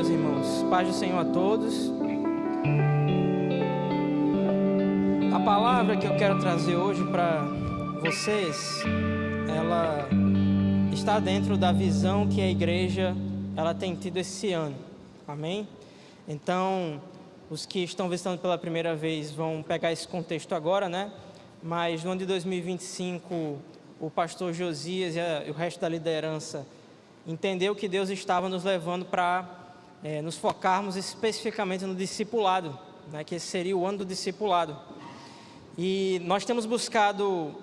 meus irmãos. Paz do Senhor a todos. A palavra que eu quero trazer hoje para vocês, ela está dentro da visão que a igreja ela tem tido esse ano. Amém? Então, os que estão visitando pela primeira vez vão pegar esse contexto agora, né? Mas no ano de 2025, o pastor Josias e o resto da liderança entendeu que Deus estava nos levando para nos focarmos especificamente no discipulado, né? Que esse seria o ano do discipulado. E nós temos buscado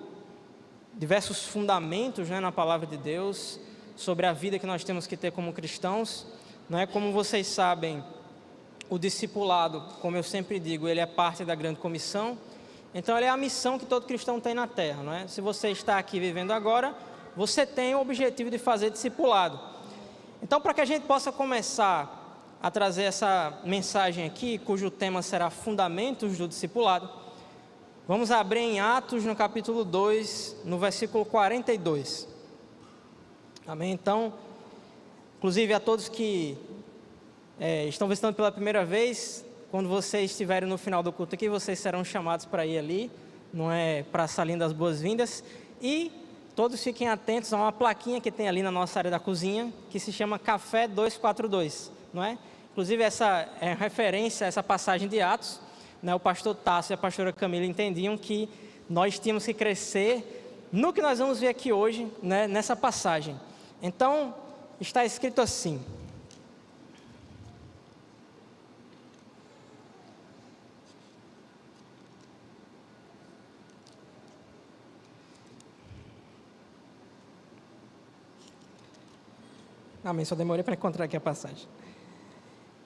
diversos fundamentos, né, na palavra de Deus sobre a vida que nós temos que ter como cristãos, né? Como vocês sabem, o discipulado, como eu sempre digo, ele é parte da grande comissão. Então ele é a missão que todo cristão tem na terra, não é? Se você está aqui vivendo agora, você tem o objetivo de fazer discipulado. Então, para que a gente possa começar a trazer essa mensagem aqui, cujo tema será Fundamentos do Discipulado, vamos abrir em Atos, no capítulo 2, no versículo 42. Amém? Então, inclusive a todos que estão visitando pela primeira vez, quando vocês estiverem no final do culto aqui, vocês serão chamados para ir ali, não é, para a salinha das boas-vindas. E todos fiquem atentos a uma plaquinha que tem ali na nossa área da cozinha, que se chama Café 242, não é? Inclusive essa é referência a essa passagem de Atos, né? O pastor Tássio e a pastora Camila entendiam que nós tínhamos que crescer no que nós vamos ver aqui hoje, né? Nessa passagem. Então, está escrito assim: amém, só demorei para encontrar aqui a passagem.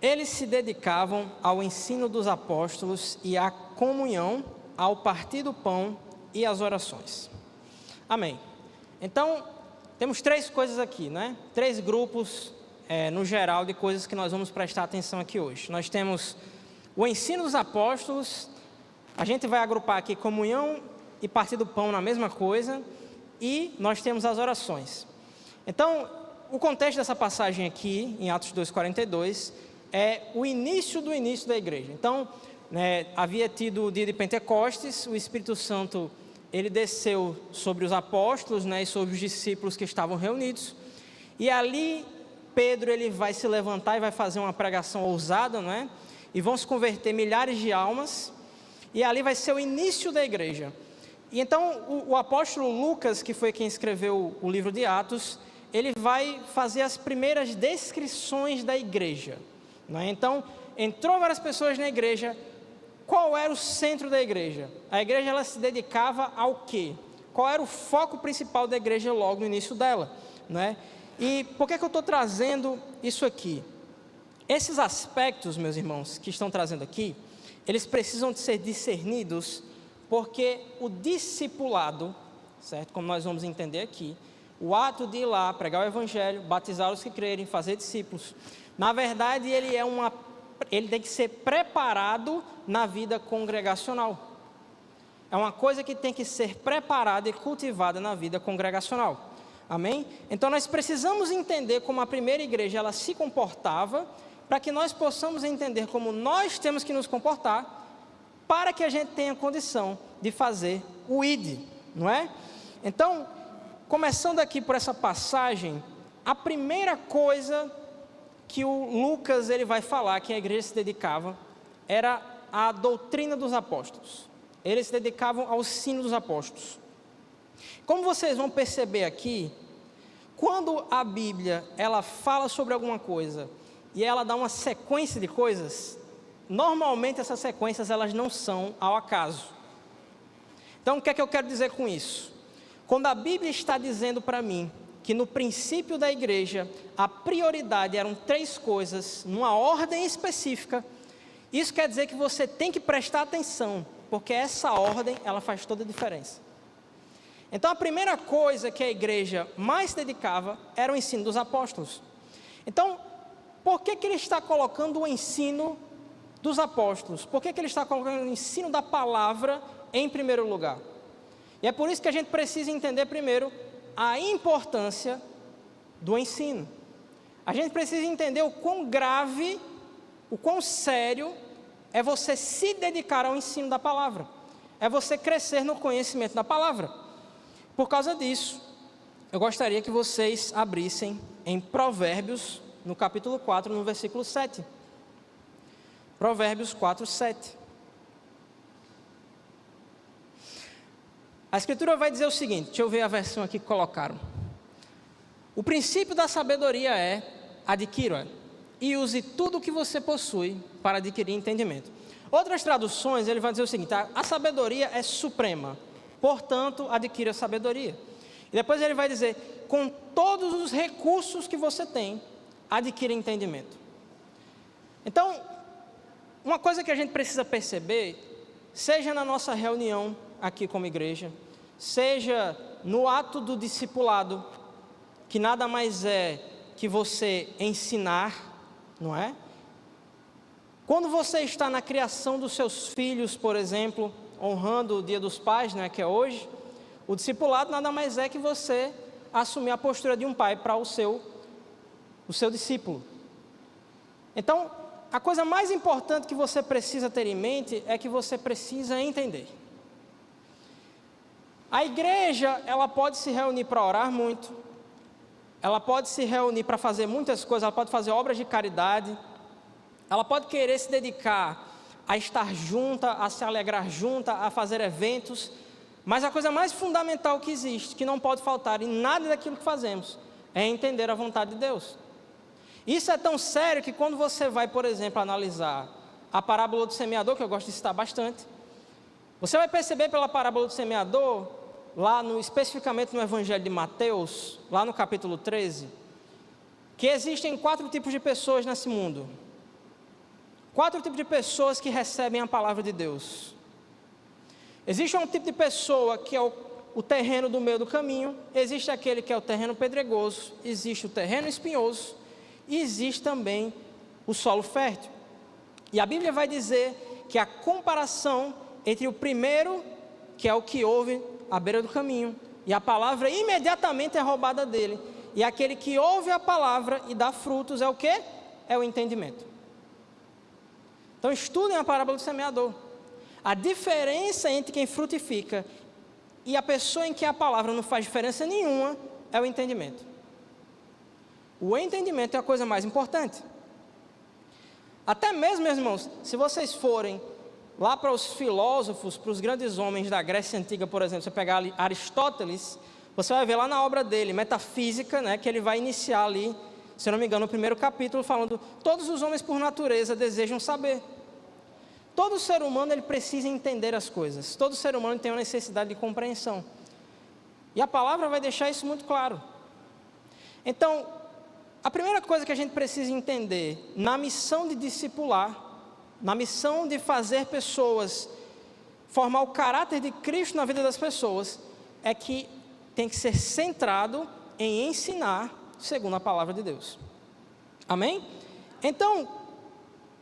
Eles se dedicavam ao ensino dos apóstolos e à comunhão, ao partir do pão e às orações. Amém. Então, temos três coisas aqui, né? Três grupos, no geral, de coisas que nós vamos prestar atenção aqui hoje. Nós temos o ensino dos apóstolos, a gente vai agrupar aqui comunhão e partir do pão na mesma coisa, e nós temos as orações. Então, o contexto dessa passagem aqui, em Atos 2,42, é o início do início da igreja. Então, havia tido o dia de Pentecostes, o Espírito Santo, ele desceu sobre os apóstolos, né, e sobre os discípulos que estavam reunidos, e ali Pedro ele vai se levantar e vai fazer uma pregação ousada, né, e vão se converter milhares de almas, e ali vai ser o início da igreja. E então, o apóstolo Lucas, que foi quem escreveu o livro de Atos, ele vai fazer as primeiras descrições da igreja, né? Então, entrou várias pessoas na igreja. Qual era o centro da igreja? A igreja ela se dedicava ao quê? Qual era o foco principal da igreja logo no início dela, né? E por que eu estou trazendo isso aqui? Esses aspectos, meus irmãos, que estão trazendo aqui, eles precisam de ser discernidos, porque o discipulado, certo? Como nós vamos entender aqui, o ato de ir lá, pregar o evangelho, batizar os que crerem, fazer discípulos, na verdade ele tem que ser preparado na vida congregacional. É uma coisa que tem que ser preparada e cultivada na vida congregacional. Amém? Então nós precisamos entender como a primeira igreja ela se comportava, para que nós possamos entender como nós temos que nos comportar, para que a gente tenha condição de fazer o ID, não é? Então, começando aqui por essa passagem, a primeira coisa que o Lucas ele vai falar que a igreja se dedicava era a doutrina dos apóstolos. Eles se dedicavam ao ensino dos apóstolos. Como vocês vão perceber aqui, quando a Bíblia ela fala sobre alguma coisa e ela dá uma sequência de coisas, normalmente essas sequências elas não são ao acaso. Então o que é que eu quero dizer com isso? Quando a Bíblia está dizendo para mim que no princípio da igreja a prioridade eram três coisas, numa ordem específica, isso quer dizer que você tem que prestar atenção, porque essa ordem ela faz toda a diferença. Então a primeira coisa que a igreja mais se dedicava era o ensino dos apóstolos. Então, por que ele está colocando o ensino dos apóstolos? Por que ele está colocando o ensino da palavra em primeiro lugar? E é por isso que a gente precisa entender primeiro a importância do ensino. A gente precisa entender o quão grave, o quão sério é você se dedicar ao ensino da palavra. É você crescer no conhecimento da palavra. Por causa disso, eu gostaria que vocês abrissem em Provérbios, no capítulo 4, no versículo 7. Provérbios 4, 7. A Escritura vai dizer o seguinte, deixa eu ver a versão aqui que colocaram. O princípio da sabedoria é: adquira e use tudo o que você possui para adquirir entendimento. Outras traduções, ele vai dizer o seguinte: a sabedoria é suprema, portanto, adquira a sabedoria. E depois ele vai dizer: com todos os recursos que você tem, adquira entendimento. Então, uma coisa que a gente precisa perceber, seja na nossa reunião aqui como igreja, seja no ato do discipulado, que nada mais é que você ensinar, não é? Quando você está na criação dos seus filhos, por exemplo, honrando o Dia dos Pais, né, que é hoje, o discipulado nada mais é que você assumir a postura de um pai para o seu discípulo. Então, a coisa mais importante que você precisa ter em mente é que você precisa entender. A igreja, ela pode se reunir para orar muito, ela pode se reunir para fazer muitas coisas, ela pode fazer obras de caridade, ela pode querer se dedicar a estar junta, a se alegrar junta, a fazer eventos, mas a coisa mais fundamental que existe, que não pode faltar em nada daquilo que fazemos, é entender a vontade de Deus. Isso é tão sério que quando você vai, por exemplo, analisar a parábola do semeador, que eu gosto de citar bastante, você vai perceber pela parábola do semeador, especificamente no Evangelho de Mateus, lá no capítulo 13, que existem 4 tipos de pessoas nesse mundo. 4 tipos de pessoas que recebem a palavra de Deus. Existe um tipo de pessoa que é o terreno do meio do caminho, existe aquele que é o terreno pedregoso, existe o terreno espinhoso, e existe também o solo fértil. E a Bíblia vai dizer que a comparação entre o primeiro, que é o que ouve à beira do caminho, e a palavra imediatamente é roubada dele, e aquele que ouve a palavra e dá frutos é o quê? É o entendimento. Então estudem a parábola do semeador. A diferença entre quem frutifica e a pessoa em que a palavra não faz diferença nenhuma é o entendimento. O entendimento é a coisa mais importante. Até mesmo, meus irmãos, se vocês forem lá para os filósofos, para os grandes homens da Grécia Antiga, por exemplo, você pegar ali Aristóteles, você vai ver lá na obra dele, Metafísica, né, que ele vai iniciar ali, se eu não me engano, no primeiro capítulo, falando: todos os homens por natureza desejam saber. Todo ser humano, ele precisa entender as coisas. Todo ser humano tem uma necessidade de compreensão. E a palavra vai deixar isso muito claro. Então, a primeira coisa que a gente precisa entender, na missão de discipular, na missão de fazer pessoas, formar o caráter de Cristo na vida das pessoas, é que tem que ser centrado em ensinar segundo a palavra de Deus. Amém? Então,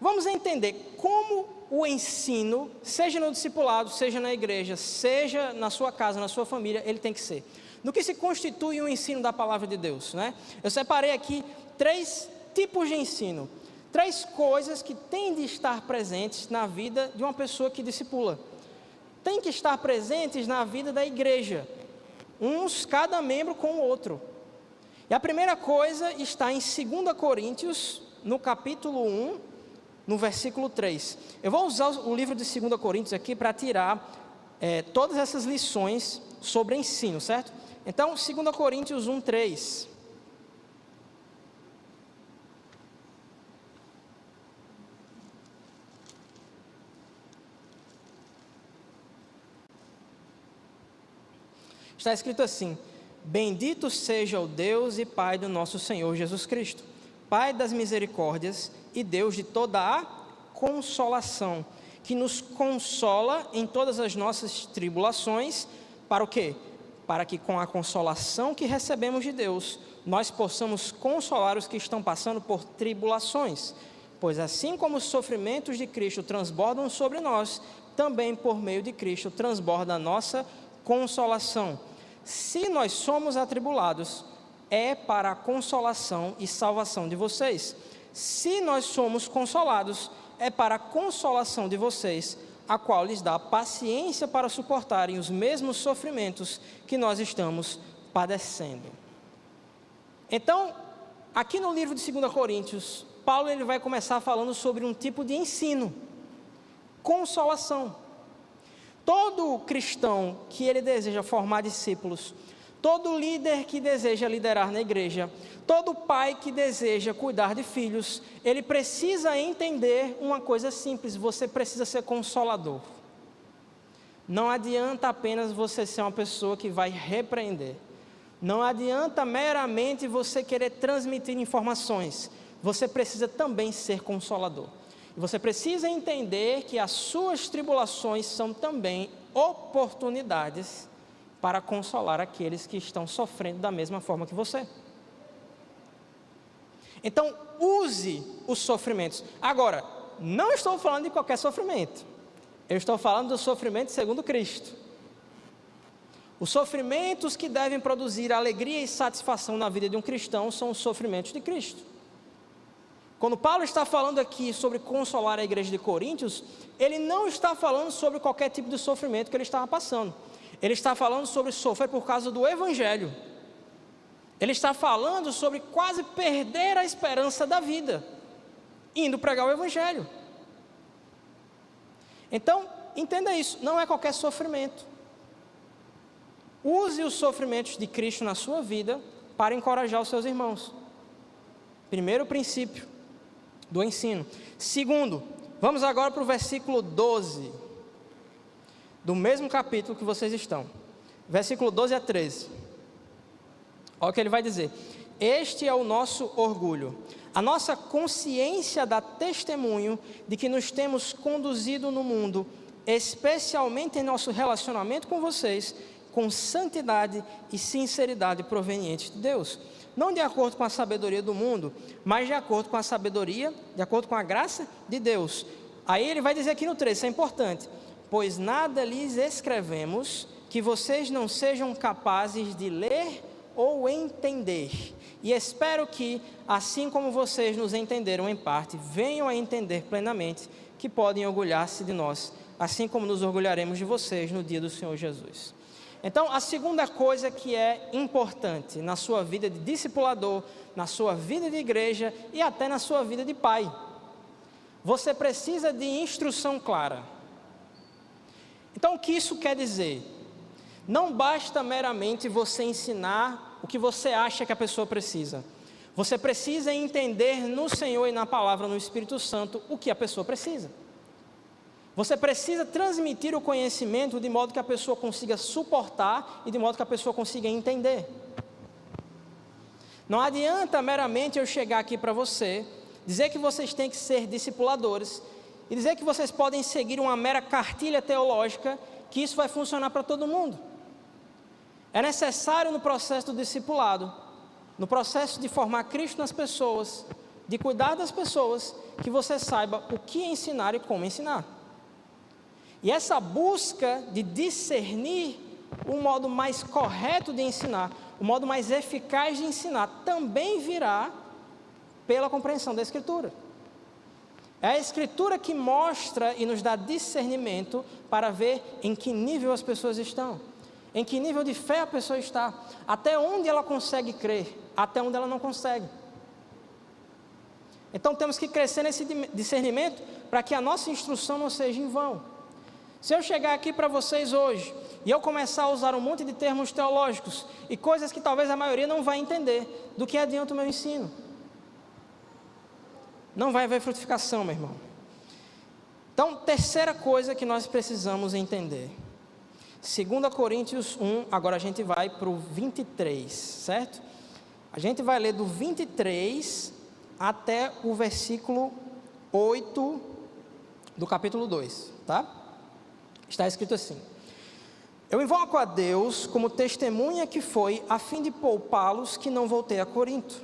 vamos entender como o ensino, seja no discipulado, seja na igreja, seja na sua casa, na sua família, ele tem que ser. No que se constitui o ensino da palavra de Deus, né? Eu separei aqui 3 tipos de ensino, 3 coisas que têm de estar presentes na vida de uma pessoa que discipula. Tem que estar presentes na vida da igreja, cada membro com o outro. E a primeira coisa está em 2 Coríntios, no capítulo 1, no versículo 3. Eu vou usar o livro de 2 Coríntios aqui para tirar todas essas lições sobre ensino, certo? Então, 2 Coríntios 1, 3. Está escrito assim: bendito seja o Deus e Pai do nosso Senhor Jesus Cristo, Pai das misericórdias e Deus de toda a consolação, que nos consola em todas as nossas tribulações, para o quê? Para que com a consolação que recebemos de Deus, nós possamos consolar os que estão passando por tribulações, pois assim como os sofrimentos de Cristo transbordam sobre nós, também por meio de Cristo transborda a nossa consolação. Se nós somos atribulados, é para a consolação e salvação de vocês. Se nós somos consolados, é para a consolação de vocês, a qual lhes dá paciência para suportarem os mesmos sofrimentos que nós estamos padecendo. Então, aqui no livro de 2 Coríntios, Paulo ele vai começar falando sobre um tipo de ensino, consolação. Todo cristão que ele deseja formar discípulos, todo líder que deseja liderar na igreja, todo pai que deseja cuidar de filhos, ele precisa entender uma coisa simples: você precisa ser consolador. Não adianta apenas você ser uma pessoa que vai repreender. Não adianta meramente você querer transmitir informações. Você precisa também ser consolador. E você precisa entender que as suas tribulações são também oportunidades para consolar aqueles que estão sofrendo da mesma forma que você. Então, use os sofrimentos. Agora, não estou falando de qualquer sofrimento. Eu estou falando do sofrimento segundo Cristo. Os sofrimentos que devem produzir alegria e satisfação na vida de um cristão são os sofrimentos de Cristo. Quando Paulo está falando aqui sobre consolar a igreja de Coríntios, ele não está falando sobre qualquer tipo de sofrimento que ele estava passando. Ele está falando sobre sofrer por causa do Evangelho. Ele está falando sobre quase perder a esperança da vida, indo pregar o Evangelho. Então, entenda isso, não é qualquer sofrimento. Use os sofrimentos de Cristo na sua vida para encorajar os seus irmãos. Primeiro princípio do ensino. Segundo, vamos agora para o versículo 12, do mesmo capítulo que vocês estão. Versículo 12 a 13. Olha o que ele vai dizer: este é o nosso orgulho, a nossa consciência dá testemunho de que nos temos conduzido no mundo, especialmente em nosso relacionamento com vocês, com santidade e sinceridade provenientes de Deus, não de acordo com a sabedoria do mundo, mas de acordo com a sabedoria, de acordo com a graça de Deus. Aí ele vai dizer aqui no 13, isso é importante: pois nada lhes escrevemos que vocês não sejam capazes de ler ou entender, e espero que, assim como vocês nos entenderam em parte, venham a entender plenamente que podem orgulhar-se de nós, assim como nos orgulharemos de vocês no dia do Senhor Jesus. Então, a segunda coisa que é importante na sua vida de discipulador, na sua vida de igreja e até na sua vida de pai, você precisa de instrução clara. Então, o que isso quer dizer? Não basta meramente você ensinar o que você acha que a pessoa precisa. Você precisa entender no Senhor e na palavra, no Espírito Santo, o que a pessoa precisa. Você precisa transmitir o conhecimento de modo que a pessoa consiga suportar e de modo que a pessoa consiga entender. Não adianta meramente eu chegar aqui para você, dizer que vocês têm que ser discipuladores e dizer que vocês podem seguir uma mera cartilha teológica, que isso vai funcionar para todo mundo. É necessário no processo do discipulado, no processo de formar Cristo nas pessoas, de cuidar das pessoas, que você saiba o que ensinar e como ensinar. E essa busca de discernir o modo mais correto de ensinar, o modo mais eficaz de ensinar, também virá pela compreensão da Escritura. É a Escritura que mostra e nos dá discernimento para ver em que nível as pessoas estão, em que nível de fé a pessoa está, até onde ela consegue crer, até onde ela não consegue. Então temos que crescer nesse discernimento para que a nossa instrução não seja em vão. Se eu chegar aqui para vocês hoje e eu começar a usar um monte de termos teológicos e coisas que talvez a maioria não vai entender, do que adianta o meu ensino? Não vai haver frutificação, meu irmão. Então, terceira coisa que nós precisamos entender. 2 Coríntios 1, agora a gente vai para o 23, certo? A gente vai ler do 23 até o versículo 8 do capítulo 2, tá? Está escrito assim: eu invoco a Deus como testemunha que foi, a fim de poupá-los que não voltei a Corinto.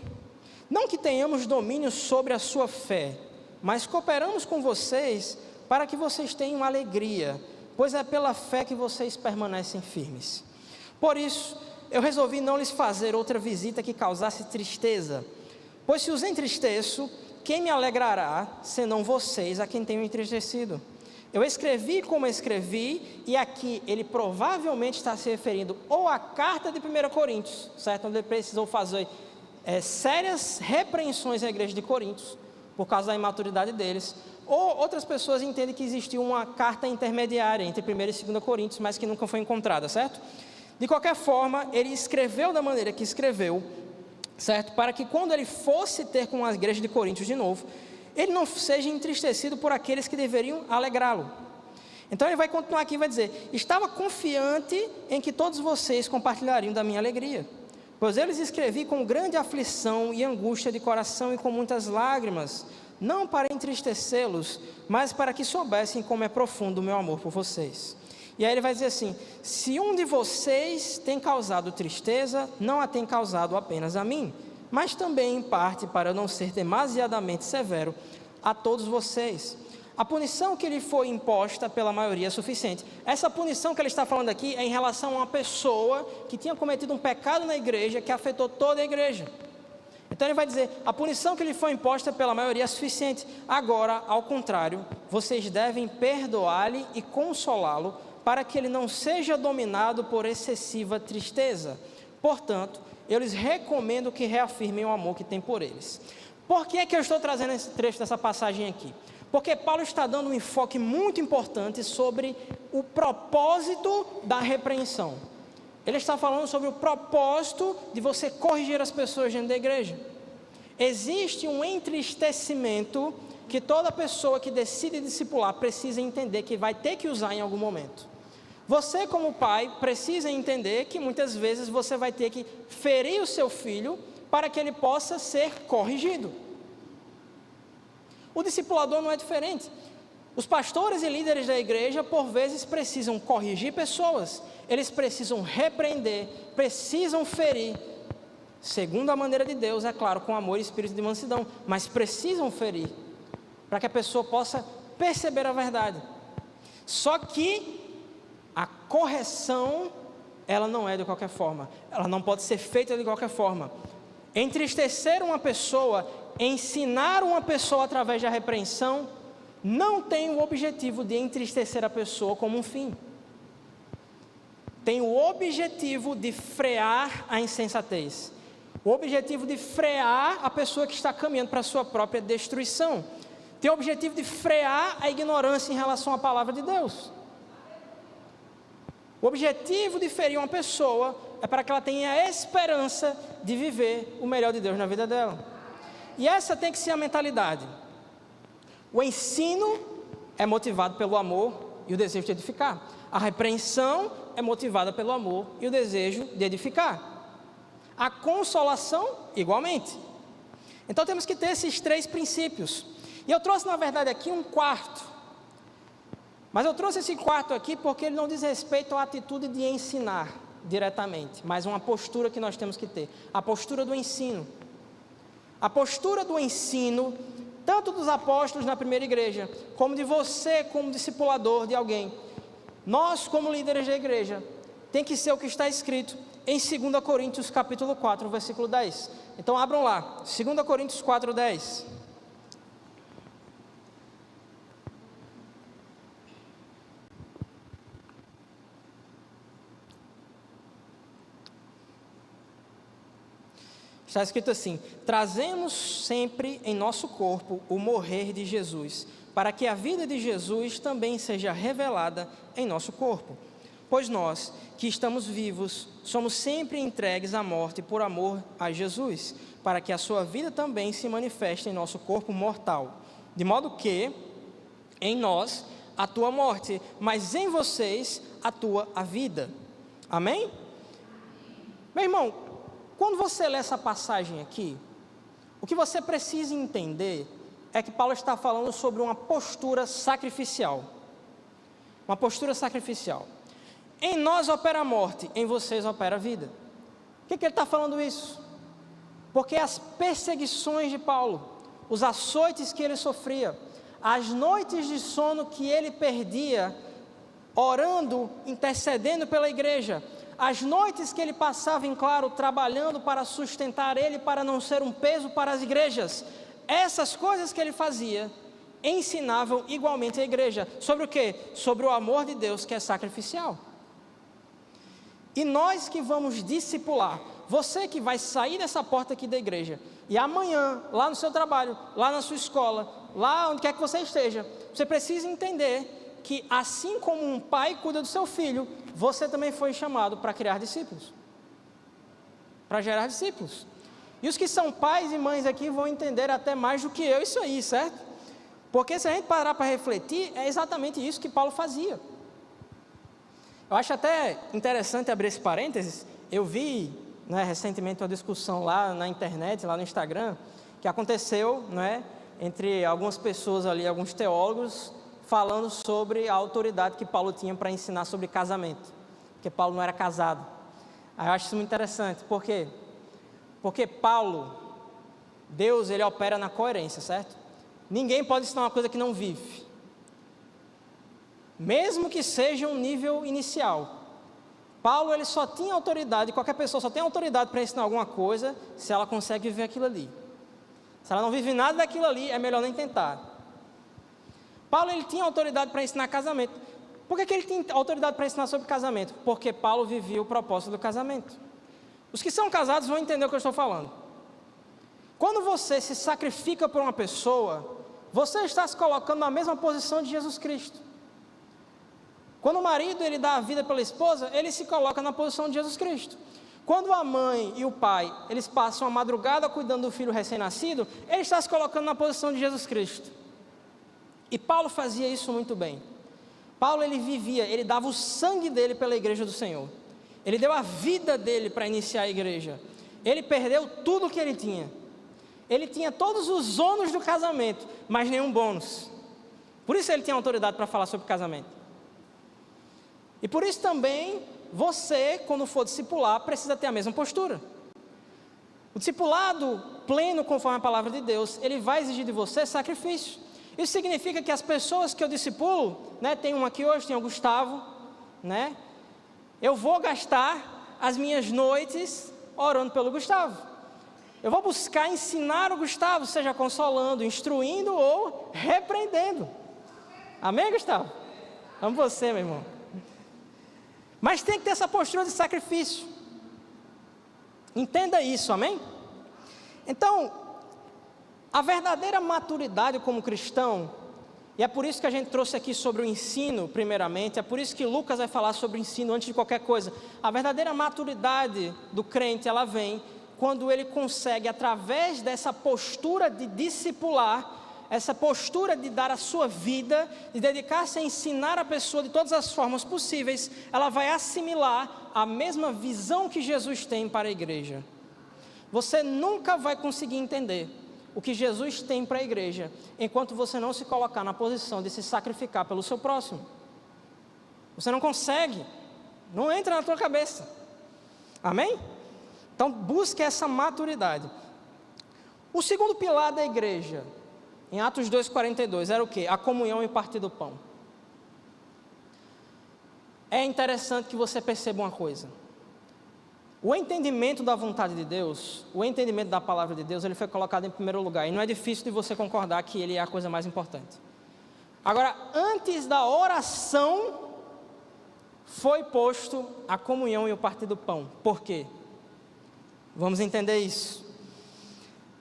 Não que tenhamos domínio sobre a sua fé, mas cooperamos com vocês para que vocês tenham alegria, pois é pela fé que vocês permanecem firmes. Por isso, eu resolvi não lhes fazer outra visita que causasse tristeza, pois se os entristeço, quem me alegrará, senão vocês a quem tenho entristecido? Eu escrevi como escrevi, e aqui ele provavelmente está se referindo ou à carta de 1 Coríntios, certo? Onde ele precisou fazer sérias repreensões à igreja de Coríntios, por causa da imaturidade deles. Ou outras pessoas entendem que existiu uma carta intermediária entre 1 e 2 Coríntios, mas que nunca foi encontrada, certo? De qualquer forma, ele escreveu da maneira que escreveu, certo? Para que quando ele fosse ter com a igreja de Coríntios de novo, ele não seja entristecido por aqueles que deveriam alegrá-lo. Então ele vai continuar aqui e vai dizer: estava confiante em que todos vocês compartilhariam da minha alegria, pois eu lhes escrevi com grande aflição e angústia de coração e com muitas lágrimas, não para entristecê-los, mas para que soubessem como é profundo o meu amor por vocês. E aí ele vai dizer assim: se um de vocês tem causado tristeza, não a tem causado apenas a mim, mas também em parte para eu não ser demasiadamente severo a todos vocês. A punição que lhe foi imposta pela maioria é suficiente. Essa punição que ele está falando aqui é em relação a uma pessoa que tinha cometido um pecado na igreja, que afetou toda a igreja. Então ele vai dizer: a punição que lhe foi imposta pela maioria é suficiente. Agora, ao contrário, vocês devem perdoar-lhe e consolá-lo, para que ele não seja dominado por excessiva tristeza. Portanto, eu lhes recomendo que reafirmem o amor que tem por eles. Por que é que eu estou trazendo esse trecho dessa passagem aqui? Porque Paulo está dando um enfoque muito importante sobre o propósito da repreensão. Ele está falando sobre o propósito de você corrigir as pessoas dentro da igreja. Existe um entristecimento que toda pessoa que decide discipular precisa entender que vai ter que usar em algum momento. Você, como pai, precisa entender que muitas vezes você vai ter que ferir o seu filho para que ele possa ser corrigido. O discipulador não é diferente. Os pastores e líderes da igreja, por vezes, precisam corrigir pessoas. Eles precisam repreender, precisam ferir, segundo a maneira de Deus, é claro, com amor e espírito de mansidão, mas precisam ferir, para que a pessoa possa perceber a verdade. Só que a correção, ela não é de qualquer forma, ela não pode ser feita de qualquer forma. Entristecer uma pessoa, ensinar uma pessoa através da repreensão, não tem o objetivo de entristecer a pessoa como um fim. Tem o objetivo de frear a insensatez, o objetivo de frear a pessoa que está caminhando para a sua própria destruição, tem o objetivo de frear a ignorância em relação à palavra de Deus. O objetivo de ferir uma pessoa é para que ela tenha a esperança de viver o melhor de Deus na vida dela. E essa tem que ser a mentalidade. O ensino é motivado pelo amor e o desejo de edificar. A repreensão é motivada pelo amor e o desejo de edificar. A consolação, igualmente. Então temos que ter esses três princípios. E eu trouxe, na verdade, aqui um quarto. Mas eu trouxe esse quarto aqui porque ele não diz respeito à atitude de ensinar diretamente, mas uma postura que nós temos que ter. A postura do ensino. A postura do ensino, tanto dos apóstolos na primeira igreja, como de você como discipulador de alguém. Nós, como líderes da igreja, tem que ser o que está escrito em 2 Coríntios capítulo 4, versículo 10. Então abram lá, 2 Coríntios 4, 10. Está escrito assim: trazemos sempre em nosso corpo o morrer de Jesus, para que a vida de Jesus também seja revelada em nosso corpo. Pois nós, que estamos vivos, somos sempre entregues à morte por amor a Jesus, para que a sua vida também se manifeste em nosso corpo mortal. De modo que, em nós, atua a morte, mas em vocês atua a vida. Amém? Meu irmão, quando você lê essa passagem aqui, o que você precisa entender é que Paulo está falando sobre uma postura sacrificial. Uma postura sacrificial. Em nós opera a morte, em vocês opera a vida. Por que ele está falando isso? Porque as perseguições de Paulo, os açoites que ele sofria, as noites de sono que ele perdia, orando, intercedendo pela igreja, as noites que ele passava em claro, trabalhando para sustentar ele, para não ser um peso para as igrejas, essas coisas que ele fazia, ensinavam igualmente a igreja. Sobre o quê? Sobre o amor de Deus que é sacrificial. E nós que vamos discipular, você que vai sair dessa porta aqui da igreja, e amanhã, lá no seu trabalho, lá na sua escola, lá onde quer que você esteja, você precisa entender que assim como um pai cuida do seu filho, você também foi chamado para criar discípulos, para gerar discípulos. E os que são pais e mães aqui vão entender até mais do que eu isso aí, certo? Porque se a gente parar para refletir, é exatamente isso que Paulo fazia. Eu acho até interessante abrir esse parênteses. Eu vi, recentemente uma discussão lá na internet, lá no Instagram, que aconteceu, entre algumas pessoas ali, alguns teólogos, falando sobre a autoridade que Paulo tinha para ensinar sobre casamento, porque Paulo não era casado. Aí eu acho isso muito interessante. Por quê? Porque Paulo, Deus, ele opera na coerência, certo? Ninguém pode ensinar uma coisa que não vive, mesmo que seja um nível inicial. Paulo, ele só tinha autoridade, qualquer pessoa só tem autoridade para ensinar alguma coisa se ela consegue viver aquilo ali. Se ela não vive nada daquilo ali, é melhor nem tentar. Paulo, ele tinha autoridade para ensinar casamento. Por que ele tinha autoridade para ensinar sobre casamento? Porque Paulo vivia o propósito do casamento. Os que são casados vão entender o que eu estou falando. Quando você se sacrifica por uma pessoa, você está se colocando na mesma posição de Jesus Cristo. Quando o marido ele dá a vida pela esposa, ele se coloca na posição de Jesus Cristo. Quando a mãe e o pai, eles passam a madrugada cuidando do filho recém-nascido, ele está se colocando na posição de Jesus Cristo. E Paulo fazia isso muito bem. Paulo, ele vivia, ele dava o sangue dele pela igreja do Senhor. Ele deu a vida dele para iniciar a igreja. Ele perdeu tudo o que ele tinha. Ele tinha todos os ônus do casamento, mas nenhum bônus. Por isso ele tinha autoridade para falar sobre casamento. E por isso também, você, quando for discipular, precisa ter a mesma postura. O discipulado pleno, conforme a palavra de Deus, ele vai exigir de você sacrifício. Isso significa que as pessoas que eu discipulo, tem um aqui hoje, tem o Gustavo, eu vou gastar as minhas noites orando pelo Gustavo. Eu vou buscar ensinar o Gustavo, seja consolando, instruindo ou repreendendo. Amém, Gustavo? Amo você, meu irmão. Mas tem que ter essa postura de sacrifício. Entenda isso, amém? Então, a verdadeira maturidade como cristão, e é por isso que a gente trouxe aqui sobre o ensino, primeiramente, é por isso que Lucas vai falar sobre o ensino antes de qualquer coisa. A verdadeira maturidade do crente, ela vem quando ele consegue, através dessa postura de discipular, essa postura de dar a sua vida, de dedicar-se a ensinar a pessoa de todas as formas possíveis, ela vai assimilar a mesma visão que Jesus tem para a igreja. Você nunca vai conseguir entender o que Jesus tem para a igreja, enquanto você não se colocar na posição de se sacrificar pelo seu próximo. Você não consegue, não entra na tua cabeça. Amém? Então busque essa maturidade. O segundo pilar da igreja, em Atos 2,42, era o quê? A comunhão e partir do pão. É interessante que você perceba uma coisa. O entendimento da vontade de Deus, o entendimento da palavra de Deus, ele foi colocado em primeiro lugar. E não é difícil de você concordar que ele é a coisa mais importante. Agora, antes da oração, foi posto a comunhão e o partir do pão. Por quê? Vamos entender isso.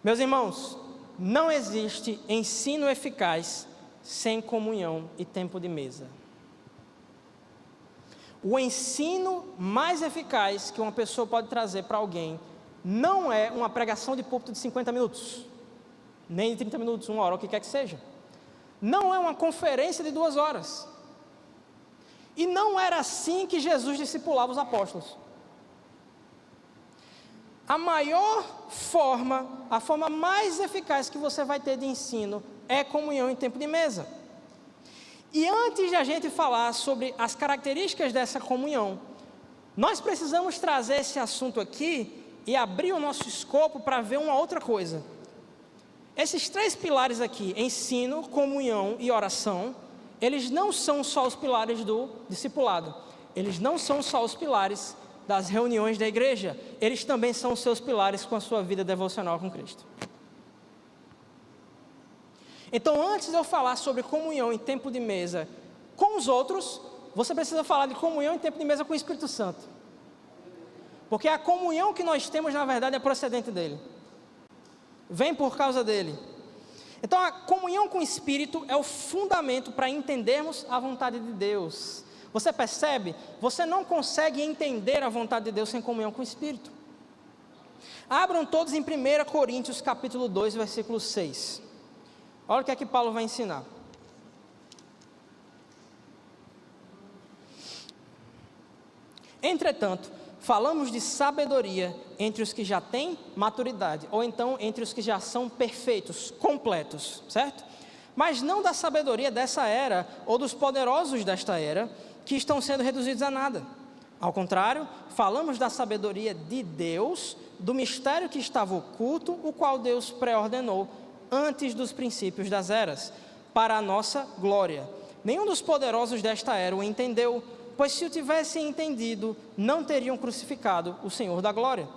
Meus irmãos, não existe ensino eficaz sem comunhão e tempo de mesa. O ensino mais eficaz que uma pessoa pode trazer para alguém não é uma pregação de púlpito de 50 minutos, nem de 30 minutos, 1 hora, o que quer que seja. Não é uma conferência de 2 horas. E não era assim que Jesus discipulava os apóstolos. A maior forma, a forma mais eficaz que você vai ter de ensino é comunhão em tempo de mesa. E antes de a gente falar sobre as características dessa comunhão, nós precisamos trazer esse assunto aqui e abrir o nosso escopo para ver uma outra coisa. Esses 3 pilares aqui, ensino, comunhão e oração, eles não são só os pilares do discipulado. Eles não são só os pilares das reuniões da igreja, eles também são os seus pilares com a sua vida devocional com Cristo. Então, antes de eu falar sobre comunhão em tempo de mesa com os outros, você precisa falar de comunhão em tempo de mesa com o Espírito Santo. Porque a comunhão que nós temos, na verdade, é procedente dele. Vem por causa dele. Então, a comunhão com o Espírito é o fundamento para entendermos a vontade de Deus. Você percebe? Você não consegue entender a vontade de Deus sem comunhão com o Espírito. Abram todos em 1 Coríntios capítulo 2, versículo 6. Olha o que é que Paulo vai ensinar. Entretanto, falamos de sabedoria entre os que já têm maturidade, ou então entre os que já são perfeitos, completos, certo? Mas não da sabedoria dessa era, ou dos poderosos desta era, que estão sendo reduzidos a nada. Ao contrário, falamos da sabedoria de Deus, do mistério que estava oculto, o qual Deus pré-ordenou antes dos princípios das eras, para a nossa glória. Nenhum dos poderosos desta era o entendeu, pois se o tivessem entendido, não teriam crucificado o Senhor da glória.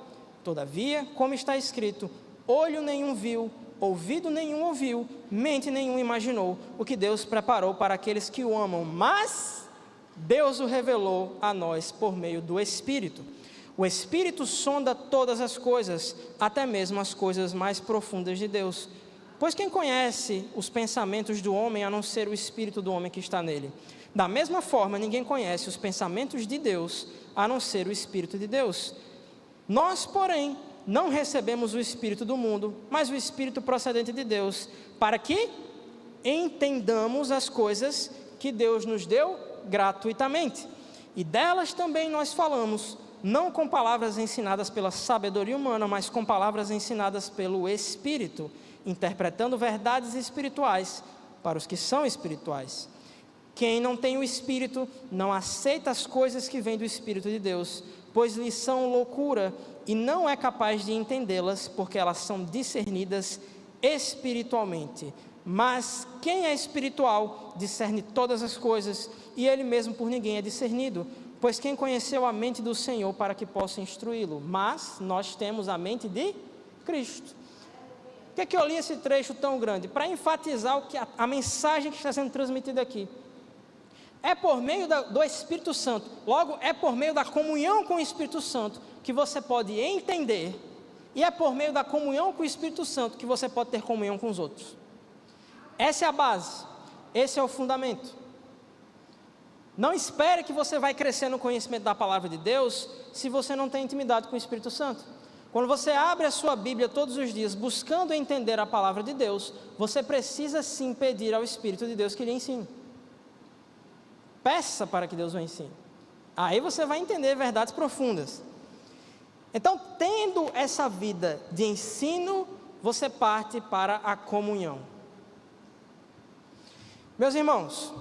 Todavia, como está escrito, olho nenhum viu, ouvido nenhum ouviu, mente nenhum imaginou o que Deus preparou para aqueles que o amam, mas Deus o revelou a nós por meio do Espírito. O Espírito sonda todas as coisas, até mesmo as coisas mais profundas de Deus. Pois quem conhece os pensamentos do homem, a não ser o Espírito do homem que está nele? Da mesma forma, ninguém conhece os pensamentos de Deus, a não ser o Espírito de Deus. Nós, porém, não recebemos o Espírito do mundo, mas o Espírito procedente de Deus, para que entendamos as coisas que Deus nos deu gratuitamente. E delas também nós falamos, não com palavras ensinadas pela sabedoria humana, mas com palavras ensinadas pelo Espírito, interpretando verdades espirituais para os que são espirituais. Quem não tem o Espírito não aceita as coisas que vêm do Espírito de Deus, pois lhes são loucura e não é capaz de entendê-las, porque elas são discernidas espiritualmente. Mas quem é espiritual discerne todas as coisas, e ele mesmo por ninguém é discernido, pois quem conheceu a mente do Senhor para que possa instruí-lo? Mas nós temos a mente de Cristo. Por que eu li esse trecho tão grande? Para enfatizar a mensagem que está sendo transmitida aqui. É por meio do Espírito Santo, logo é por meio da comunhão com o Espírito Santo que você pode entender, e é por meio da comunhão com o Espírito Santo que você pode ter comunhão com os outros. Essa é a base, esse é o fundamento. Não espere que você vai crescer no conhecimento da palavra de Deus se você não tem intimidade com o Espírito Santo. Quando você abre a sua Bíblia todos os dias buscando entender a palavra de Deus, você precisa sim pedir ao Espírito de Deus que lhe ensine. Peça para que Deus o ensine. Aí você vai entender verdades profundas. Então, tendo essa vida de ensino, você parte para a comunhão. Meus irmãos,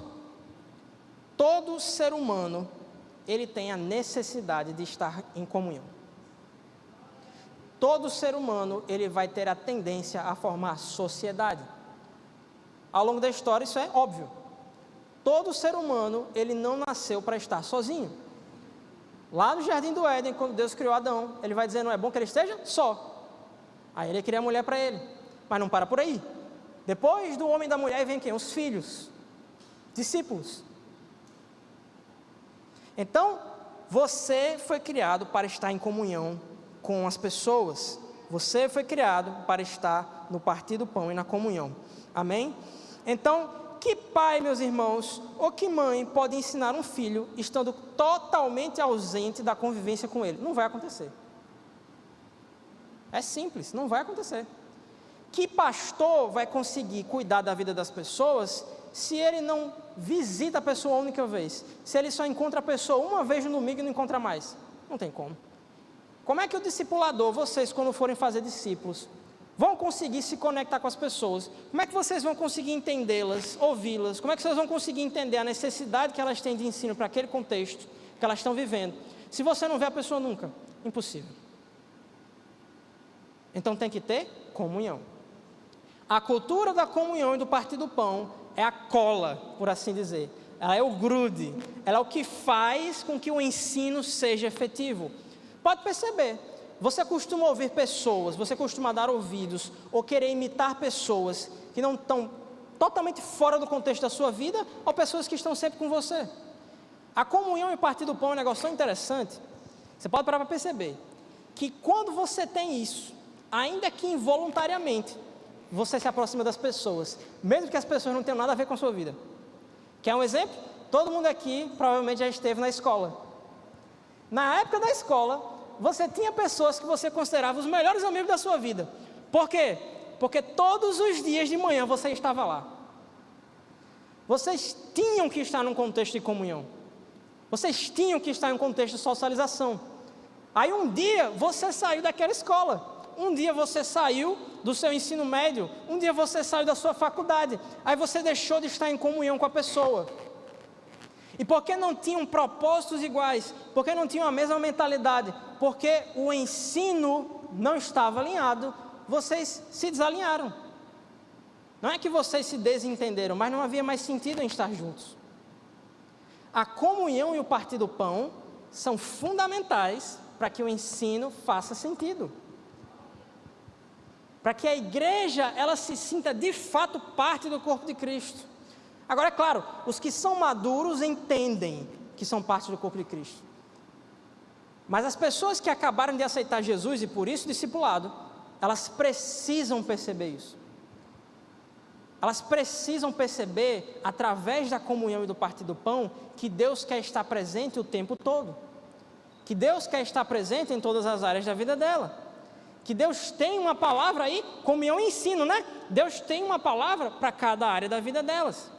todo ser humano, ele tem a necessidade de estar em comunhão. Todo ser humano, ele vai ter a tendência a formar sociedade. Ao longo da história, isso é óbvio. Todo ser humano, ele não nasceu para estar sozinho. Lá no Jardim do Éden, quando Deus criou Adão, ele vai dizer, não é bom que ele esteja só. Aí ele cria a mulher para ele, mas não para por aí. Depois do homem e da mulher vem quem? Os filhos, discípulos. Então, você foi criado para estar em comunhão com as pessoas. Você foi criado para estar no partir do pão e na comunhão. Amém? Então, que pai, meus irmãos, ou que mãe pode ensinar um filho estando totalmente ausente da convivência com ele? Não vai acontecer. É simples, não vai acontecer. Que pastor vai conseguir cuidar da vida das pessoas se ele não visita a pessoa uma única vez? Se ele só encontra a pessoa uma vez no domingo e não encontra mais? Não tem como. Como é que o discipulador, vocês quando forem fazer discípulos, vão conseguir se conectar com as pessoas? Como é que vocês vão conseguir entendê-las, ouvi-las? Como é que vocês vão conseguir entender a necessidade que elas têm de ensino para aquele contexto que elas estão vivendo? Se você não vê a pessoa nunca, impossível. Então tem que ter comunhão. A cultura da comunhão e do partir do pão é a cola, por assim dizer. ela é o grude, ela é o que faz com que o ensino seja efetivo. Pode perceber, você costuma ouvir pessoas, você costuma dar ouvidos ou querer imitar pessoas que não estão totalmente fora do contexto da sua vida, ou pessoas que estão sempre com você. A comunhão e partir do pão é um negócio tão interessante. Você pode parar para perceber que quando você tem isso, ainda que involuntariamente, você se aproxima das pessoas, mesmo que as pessoas não tenham nada a ver com a sua vida. Quer um exemplo? Todo mundo aqui provavelmente já esteve na escola. Na época da escola, você tinha pessoas que você considerava os melhores amigos da sua vida. Por quê? Porque todos os dias de manhã você estava lá. Vocês tinham que estar num contexto de comunhão. Vocês tinham que estar em um contexto de socialização. Aí um dia você saiu daquela escola. Um dia você saiu do seu ensino médio. Um dia você saiu da sua faculdade. Aí você deixou de estar em comunhão com a pessoa. E porque não tinham propósitos iguais, porque não tinham a mesma mentalidade, porque o ensino não estava alinhado, vocês se desalinharam. Não é que vocês se desentenderam, mas não havia mais sentido em estar juntos. A comunhão e o partir do pão são fundamentais para que o ensino faça sentido. Para que a igreja ela se sinta de fato parte do corpo de Cristo. Agora é claro, os que são maduros entendem que são parte do corpo de Cristo. Mas as pessoas que acabaram de aceitar Jesus e por isso discipulado, elas precisam perceber isso. Elas precisam perceber, através da comunhão e do partir do pão, que Deus quer estar presente o tempo todo. Que Deus quer estar presente em todas as áreas da vida dela. Que Deus tem uma palavra aí, comunhão e ensino, né? Deus tem uma palavra para cada área da vida delas.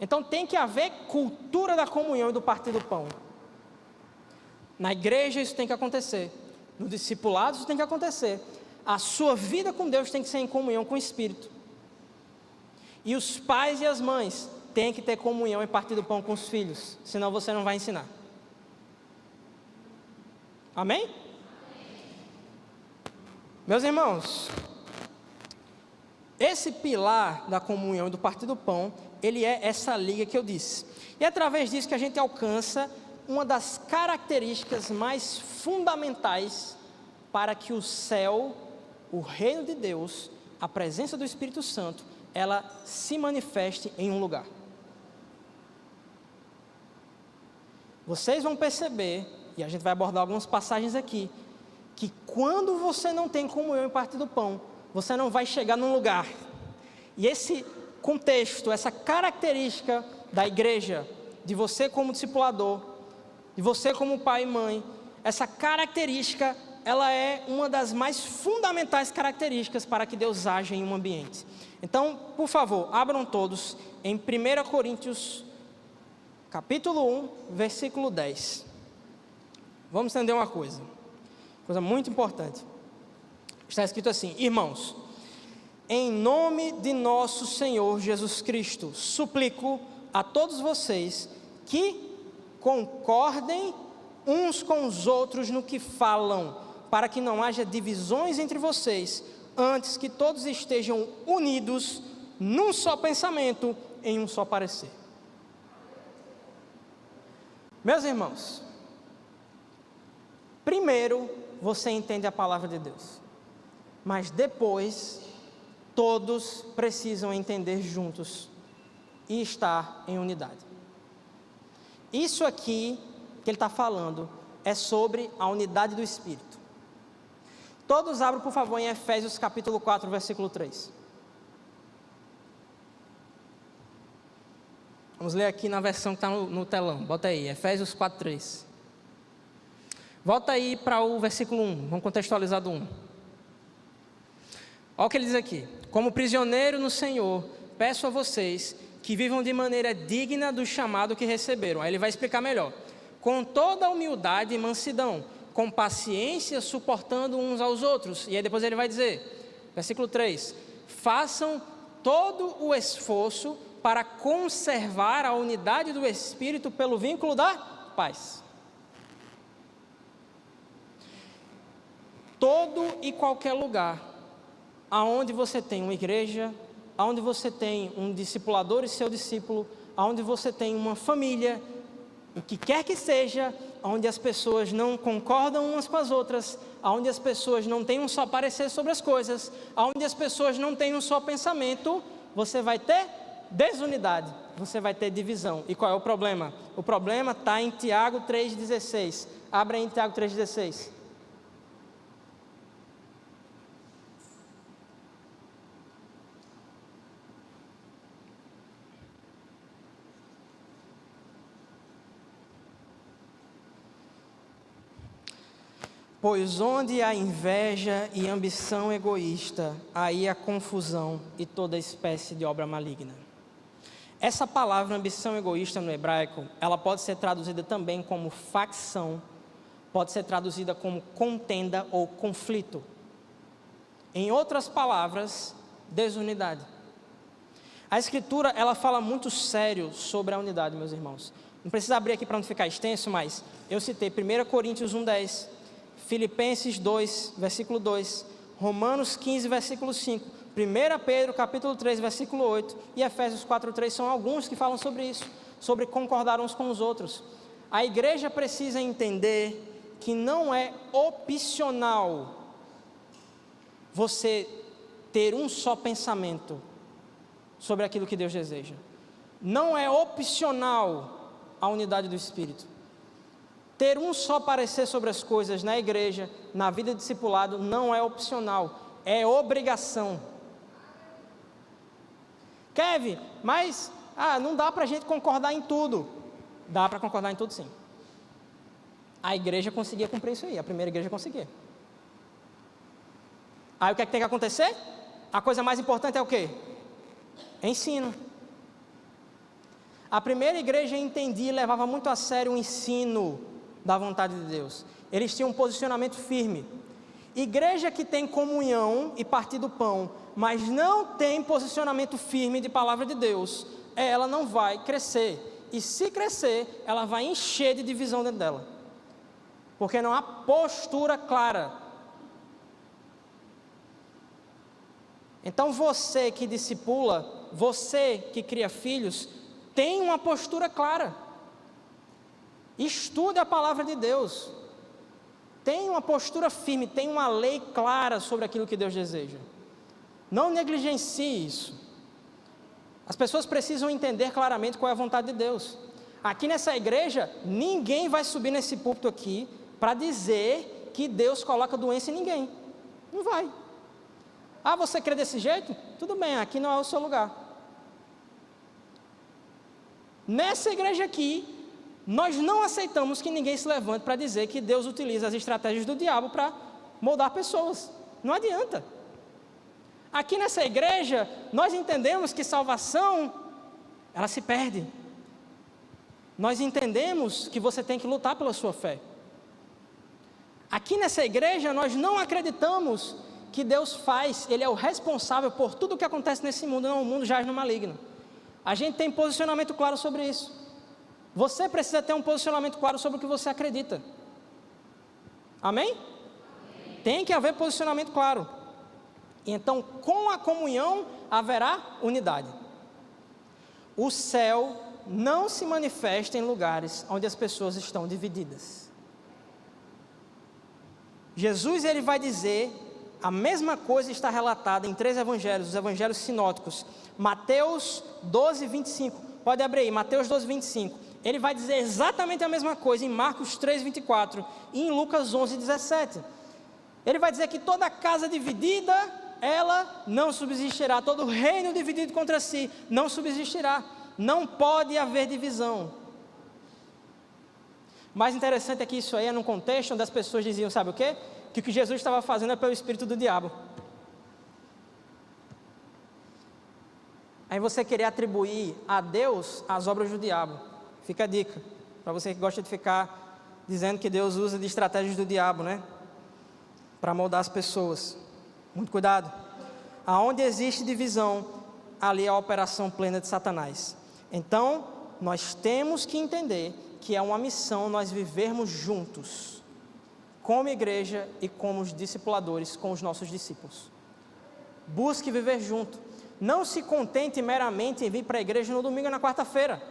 Então tem que haver cultura da comunhão e do partir do pão. Na igreja isso tem que acontecer. No discipulado isso tem que acontecer. A sua vida com Deus tem que ser em comunhão com o Espírito. E os pais e as mães têm que ter comunhão e partir do pão com os filhos. Senão você não vai ensinar. Amém? Meus irmãos, esse pilar da comunhão e do partir do pão, ele é essa liga que eu disse. E é através disso que a gente alcança uma das características mais fundamentais para que o céu, o reino de Deus, a presença do Espírito Santo, ela se manifeste em um lugar. Vocês vão perceber, e a gente vai abordar algumas passagens aqui, que quando você não tem comunhão e partir do pão, você não vai chegar num lugar. E esse contexto, essa característica da igreja, de você como discipulador, de você como pai e mãe, essa característica, ela é uma das mais fundamentais características para que Deus haja em um ambiente. Então, por favor, abram todos em 1 Coríntios, capítulo 1, versículo 10. Vamos entender uma coisa muito importante. Está escrito assim: irmãos, em nome de nosso Senhor Jesus Cristo, suplico a todos vocês que concordem uns com os outros no que falam, para que não haja divisões entre vocês, antes que todos estejam unidos num só pensamento, em um só parecer. Meus irmãos, primeiro você entende a palavra de Deus, mas depois todos precisam entender juntos e estar em unidade. Isso aqui que ele está falando é sobre a unidade do Espírito. Todos abram, por favor, em Efésios capítulo 4, versículo 3. Vamos ler aqui na versão que está no telão. Bota aí, Efésios 4, 3. Volta aí para o versículo 1. Vamos contextualizar do 1. Olha o que ele diz aqui: como prisioneiro no Senhor, peço a vocês que vivam de maneira digna do chamado que receberam. Aí ele vai explicar melhor. Com toda a humildade e mansidão, com paciência, suportando uns aos outros. E aí depois ele vai dizer, versículo 3: façam todo o esforço para conservar a unidade do Espírito pelo vínculo da paz. Todo e qualquer lugar aonde você tem uma igreja, aonde você tem um discipulador e seu discípulo, onde você tem uma família, o que quer que seja, onde as pessoas não concordam umas com as outras, onde as pessoas não têm um só parecer sobre as coisas, onde as pessoas não têm um só pensamento, você vai ter desunidade, você vai ter divisão. E qual é o problema? O problema está em Tiago 3,16. Abra aí em Tiago 3,16. Pois onde há inveja e ambição egoísta, aí há confusão e toda espécie de obra maligna. Essa palavra ambição egoísta no hebraico, ela pode ser traduzida também como facção, pode ser traduzida como contenda ou conflito. Em outras palavras, desunidade. A Escritura, ela fala muito sério sobre a unidade, meus irmãos. Não precisa abrir aqui para não ficar extenso, mas eu citei 1 Coríntios 1,10, Filipenses 2, versículo 2, Romanos 15, versículo 5, 1 Pedro, capítulo 3, versículo 8 e Efésios 4, 3 são alguns que falam sobre isso, sobre concordar uns com os outros. A igreja precisa entender que não é opcional você ter um só pensamento sobre aquilo que Deus deseja. Não é opcional a unidade do Espírito. Ter um só parecer sobre as coisas na igreja, na vida de discipulado, não é opcional, é obrigação. Kevin, mas não dá para a gente concordar em tudo. Dá para concordar em tudo, sim. A igreja conseguia cumprir isso aí, a primeira igreja conseguia. Aí o que é que tem que acontecer? A coisa mais importante é o quê? Ensino. A primeira igreja entendia e levava muito a sério o ensino da vontade de Deus. Eles tinham um posicionamento firme. Igreja que tem comunhão e partir do pão, mas não tem posicionamento firme de palavra de Deus, ela não vai crescer. E se crescer, ela vai encher de divisão dentro dela. Porque não há postura clara. Então você que discipula, você que cria filhos, tem uma postura clara. Estude a palavra de Deus. Tem uma postura firme, tem uma lei clara sobre aquilo que Deus deseja. Não negligencie isso. As pessoas precisam entender claramente qual é a vontade de Deus. Aqui nessa igreja, ninguém vai subir nesse púlpito aqui para dizer que Deus coloca doença em ninguém. Não vai. Você crê desse jeito? Tudo bem, aqui não é o seu lugar. Nessa igreja aqui, nós não aceitamos que ninguém se levante para dizer que Deus utiliza as estratégias do diabo para moldar pessoas. Não adianta. Aqui nessa igreja, nós entendemos que salvação, ela se perde. Nós entendemos que você tem que lutar pela sua fé. Aqui nessa igreja, nós não acreditamos que Deus faz, Ele é o responsável por tudo o que acontece nesse mundo, não, o mundo jaz no maligno. A gente tem posicionamento claro sobre isso. Você precisa ter um posicionamento claro sobre o que você acredita. Amém? Tem que haver posicionamento claro. Então, com a comunhão haverá unidade. O céu não se manifesta em lugares onde as pessoas estão divididas. Jesus, ele vai dizer, a mesma coisa está relatada em 3 evangelhos, os evangelhos sinóticos. Mateus 12, 25. Pode abrir aí, Mateus 12, 25. Ele vai dizer exatamente a mesma coisa em Marcos 3, 24 e em Lucas 11, 17. Ele vai dizer que toda casa dividida, ela não subsistirá. Todo reino dividido contra si não subsistirá. Não pode haver divisão. O mais interessante é que isso aí é num contexto onde as pessoas diziam, sabe o quê? Que o que Jesus estava fazendo é pelo espírito do diabo. Aí você querer atribuir a Deus as obras do diabo. Fica a dica, para você que gosta de ficar dizendo que Deus usa de estratégias do diabo, né? Para moldar as pessoas. Muito cuidado. Aonde existe divisão, ali é a operação plena de Satanás. Então, nós temos que entender que é uma missão nós vivermos juntos, como igreja e como os discipuladores, com os nossos discípulos. Busque viver junto. Não se contente meramente em vir para a igreja no domingo e na quarta-feira.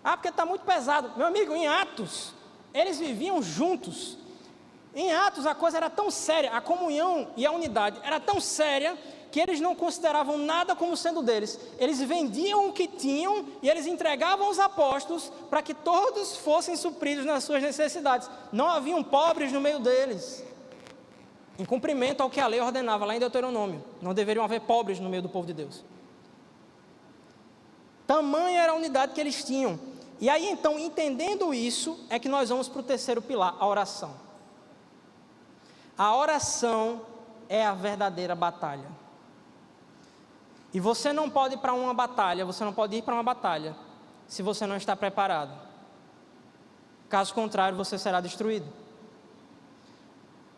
Ah, porque está muito pesado. Meu amigo, em Atos, eles viviam juntos. Em Atos a coisa era tão séria, a comunhão e a unidade era tão séria, que eles não consideravam nada como sendo deles. Eles vendiam o que tinham e eles entregavam aos apóstolos para que todos fossem supridos nas suas necessidades. Não haviam pobres no meio deles. Em cumprimento ao que a lei ordenava lá em Deuteronômio. Não deveriam haver pobres no meio do povo de Deus. Tamanha era a unidade que eles tinham. E aí então, entendendo isso, é que nós vamos para o terceiro pilar, a oração. A oração é a verdadeira batalha. E você não pode ir para uma batalha, se você não está preparado. Caso contrário, você será destruído.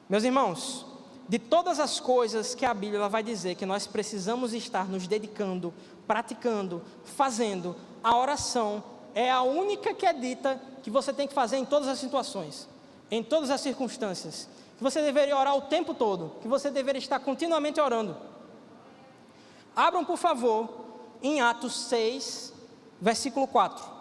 Meus irmãos, de todas as coisas que a Bíblia vai dizer que nós precisamos estar nos dedicando, praticando, fazendo, a oração é a única que é dita que você tem que fazer em todas as situações, em todas as circunstâncias, que você deveria orar o tempo todo, que você deveria estar continuamente orando. Abram, por favor, em Atos 6, versículo 4.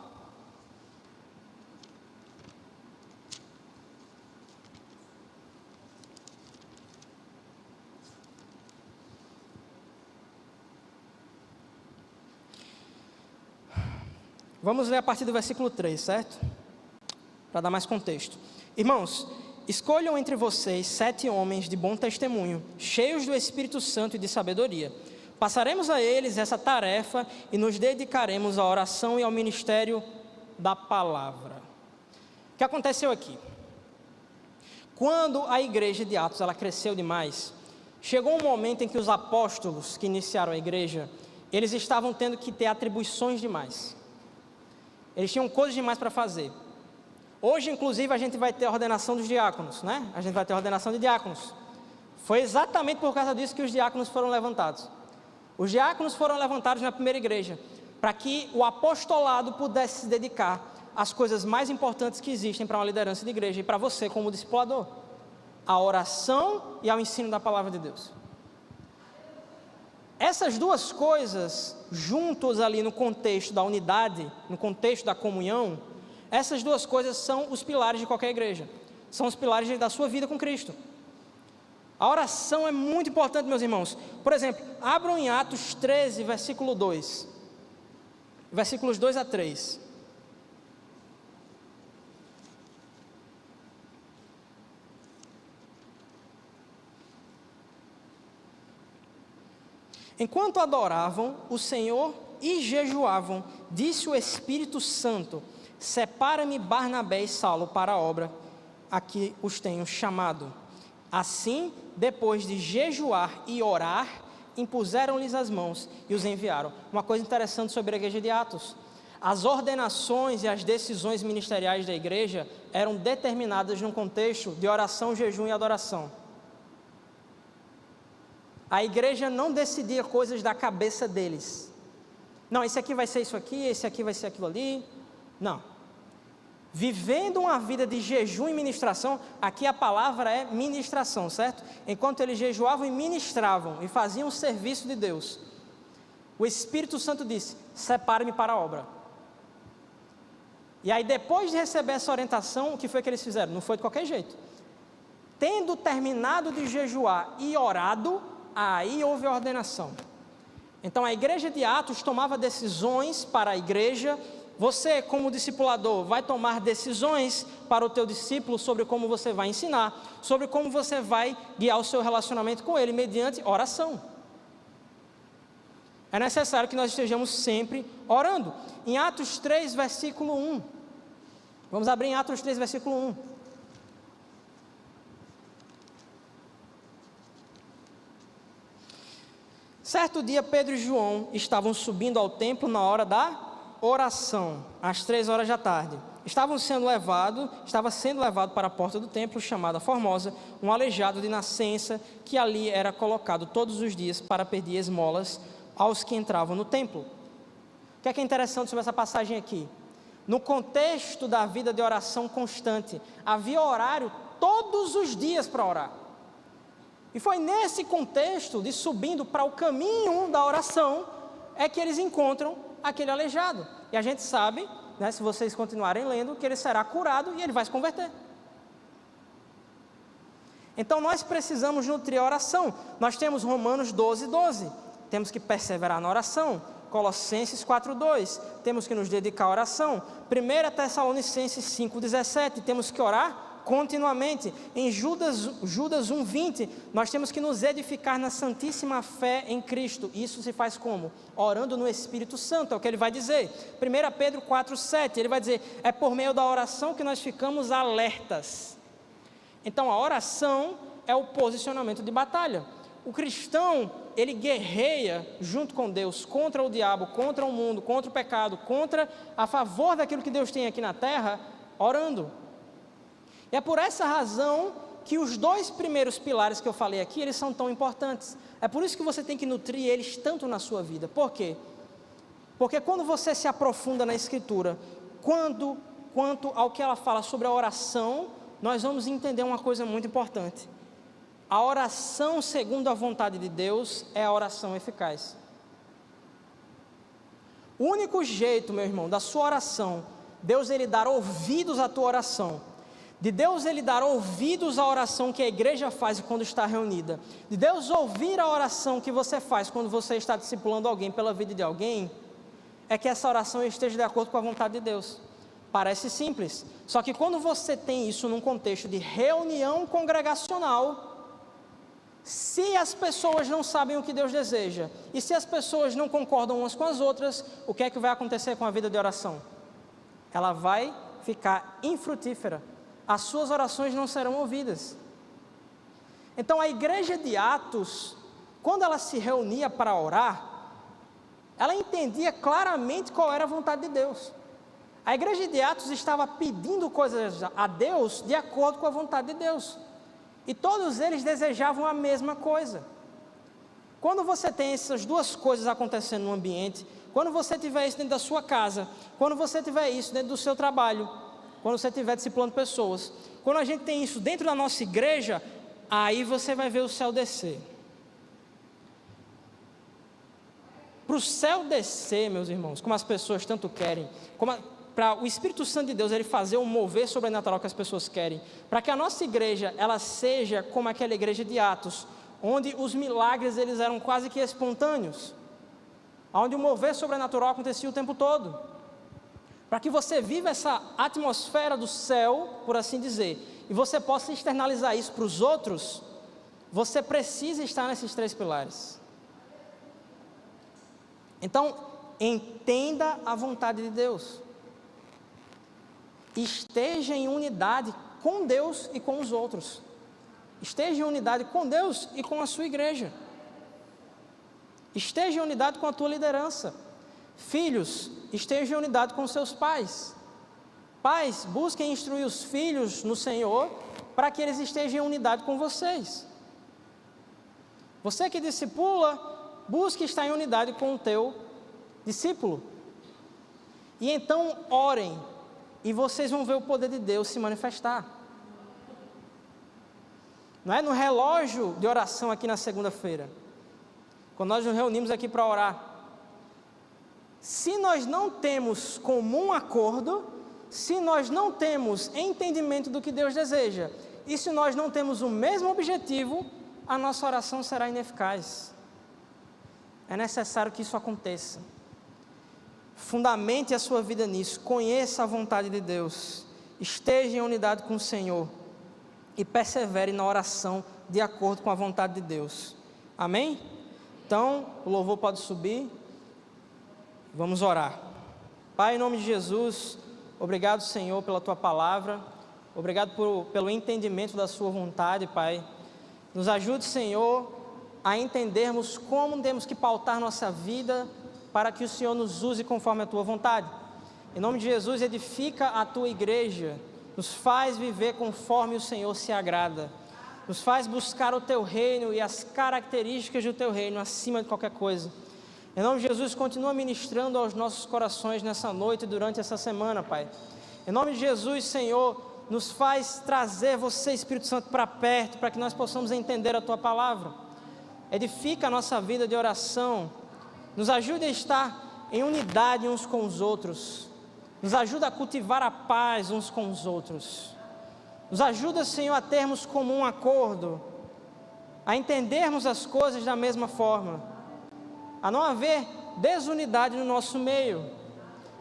Vamos ler a partir do versículo 3, certo? Para dar mais contexto. Irmãos, escolham entre vocês 7 homens de bom testemunho, cheios do Espírito Santo e de sabedoria. Passaremos a eles essa tarefa e nos dedicaremos à oração e ao ministério da palavra. O que aconteceu aqui? Quando a igreja de Atos ela cresceu demais, chegou um momento em que os apóstolos que iniciaram a igreja, eles estavam tendo que ter atribuições demais. Eles tinham coisas demais para fazer. Hoje, inclusive, a gente vai ter a ordenação dos diáconos, né? A gente vai ter a ordenação de diáconos. Foi exatamente por causa disso que os diáconos foram levantados. Os diáconos foram levantados na primeira igreja, para que o apostolado pudesse se dedicar às coisas mais importantes que existem para uma liderança de igreja e para você como discipulador: a oração e ao ensino da palavra de Deus. Essas duas coisas, juntos ali no contexto da unidade, no contexto da comunhão, essas duas coisas são os pilares de qualquer igreja, são os pilares da sua vida com Cristo. A oração é muito importante, meus irmãos. Por exemplo, abram em Atos 13, versículo 2, versículos 2 a 3. Enquanto adoravam o Senhor e jejuavam, disse o Espírito Santo: separa-me Barnabé e Saulo para a obra a que os tenho chamado. Assim, depois de jejuar e orar, impuseram-lhes as mãos e os enviaram. Uma coisa interessante sobre a igreja de Atos: as ordenações e as decisões ministeriais da igreja eram determinadas num contexto de oração, jejum e adoração. A igreja não decidia coisas da cabeça deles. Não, esse aqui vai ser isso aqui, esse aqui vai ser aquilo ali. Não. Vivendo uma vida de jejum e ministração, aqui a palavra é ministração, certo? Enquanto eles jejuavam e ministravam e faziam o serviço de Deus, o Espírito Santo disse: separe-me para a obra. E aí, depois de receber essa orientação, o que foi que eles fizeram? Não foi de qualquer jeito. Tendo terminado de jejuar e orado, aí houve a ordenação. Então a igreja de Atos tomava decisões para a igreja. Você, como discipulador, vai tomar decisões para o teu discípulo sobre como você vai ensinar, sobre como você vai guiar o seu relacionamento com ele, mediante oração. É necessário que nós estejamos sempre orando. Em Atos 3, versículo 1. Vamos abrir em Atos 3, versículo 1. Certo dia, Pedro e João estavam subindo ao templo na hora da oração, às 3 horas da tarde. Estava sendo levado para a porta do templo, chamada Formosa, um aleijado de nascença, que ali era colocado todos os dias para pedir esmolas aos que entravam no templo. O que é interessante sobre essa passagem aqui? No contexto da vida de oração constante, havia horário todos os dias para orar. E foi nesse contexto de subindo para o caminho da oração, é que eles encontram aquele aleijado. E a gente sabe né, se vocês continuarem lendo, que ele será curado e ele vai se converter. Então nós precisamos nutrir a oração. Nós temos Romanos 12:12, temos que perseverar na oração. Colossenses 4:2, temos que nos dedicar à oração. 1 Tessalonicenses 5:17, temos que orar continuamente. Em Judas 1:20, nós temos que nos edificar na santíssima fé em Cristo. Isso se faz como? Orando no Espírito Santo, é o que ele vai dizer. 1 Pedro 4:7, ele vai dizer, é por meio da oração que nós ficamos alertas. Então a oração é o posicionamento de batalha. O cristão, ele guerreia junto com Deus, contra o diabo, contra o mundo, contra o pecado, a favor daquilo que Deus tem aqui na terra, orando. E é por essa razão que os 2 primeiros pilares que eu falei aqui, eles são tão importantes. É por isso que você tem que nutrir eles tanto na sua vida. Por quê? Porque quando você se aprofunda na Escritura, quanto ao que ela fala sobre a oração, nós vamos entender uma coisa muito importante. A oração segundo a vontade de Deus é a oração eficaz. O único jeito, meu irmão, da sua oração, Deus ele dar ouvidos à tua oração, de Deus ele dar ouvidos à oração que a igreja faz quando está reunida, de Deus ouvir a oração que você faz quando você está discipulando alguém pela vida de alguém, é que essa oração esteja de acordo com a vontade de Deus. Parece simples, só que quando você tem isso num contexto de reunião congregacional, se as pessoas não sabem o que Deus deseja, e se as pessoas não concordam umas com as outras, o que é que vai acontecer com a vida de oração? Ela vai ficar infrutífera, as suas orações não serão ouvidas. Então a igreja de Atos, quando ela se reunia para orar, ela entendia claramente qual era a vontade de Deus. A igreja de Atos estava pedindo coisas a Deus de acordo com a vontade de Deus. E todos eles desejavam a mesma coisa. Quando você tem essas duas coisas acontecendo no ambiente, quando você tiver isso dentro da sua casa, quando você tiver isso dentro do seu trabalho, quando você estiver discipulando pessoas, quando a gente tem isso dentro da nossa igreja, aí você vai ver o céu descer. Para o céu descer, meus irmãos, como as pessoas tanto querem, para o Espírito Santo de Deus ele fazer um mover sobrenatural que as pessoas querem, para que a nossa igreja ela seja como aquela igreja de Atos, onde os milagres eles eram quase que espontâneos, onde o mover sobrenatural acontecia o tempo todo, para que você viva essa atmosfera do céu, por assim dizer, e você possa externalizar isso para os outros, você precisa estar nesses 3 pilares. Então, entenda a vontade de Deus. Esteja em unidade com Deus e com os outros. Esteja em unidade com Deus e com a sua igreja. Esteja em unidade com a tua liderança. Filhos, esteja em unidade com seus pais. Pais, busquem instruir os filhos no Senhor, para que eles estejam em unidade com vocês. Você que discipula, busque estar em unidade com o teu discípulo. E então orem, e vocês vão ver o poder de Deus se manifestar. Não é no relógio de oração aqui na segunda-feira, quando nós nos reunimos aqui para orar, se nós não temos comum acordo, se nós não temos entendimento do que Deus deseja, e se nós não temos o mesmo objetivo, a nossa oração será ineficaz. É necessário que isso aconteça. Fundamente a sua vida nisso, conheça a vontade de Deus, esteja em unidade com o Senhor e persevere na oração de acordo com a vontade de Deus. Amém? Então, o louvor pode subir, vamos orar. Pai, em nome de Jesus, obrigado, Senhor, pela Tua palavra, obrigado pelo entendimento da Sua vontade, Pai. Nos ajude, Senhor, a entendermos como temos que pautar nossa vida para que o Senhor nos use conforme a Tua vontade. Em nome de Jesus, edifica a Tua igreja, nos faz viver conforme o Senhor se agrada, nos faz buscar o Teu reino e as características do Teu reino acima de qualquer coisa. Em nome de Jesus, continua ministrando aos nossos corações nessa noite e durante essa semana, Pai. Em nome de Jesus, Senhor, nos faz trazer você, Espírito Santo, para perto, para que nós possamos entender a Tua palavra. Edifica a nossa vida de oração, nos ajude a estar em unidade uns com os outros, Nos ajuda a cultivar a paz uns com os outros. Nos ajuda, Senhor, a termos comum acordo, a entendermos as coisas da mesma forma, a não haver desunidade no nosso meio.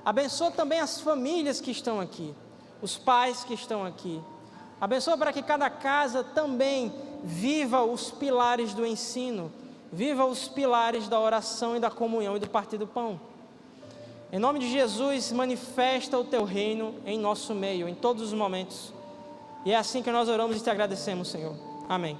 Abençoa também as famílias que estão aqui, os pais que estão aqui. Abençoa para que cada casa também viva os pilares do ensino, viva os pilares da oração e da comunhão e do partir do pão. Em nome de Jesus, manifesta o teu reino em nosso meio, em todos os momentos. E é assim que nós oramos e te agradecemos, Senhor. Amém.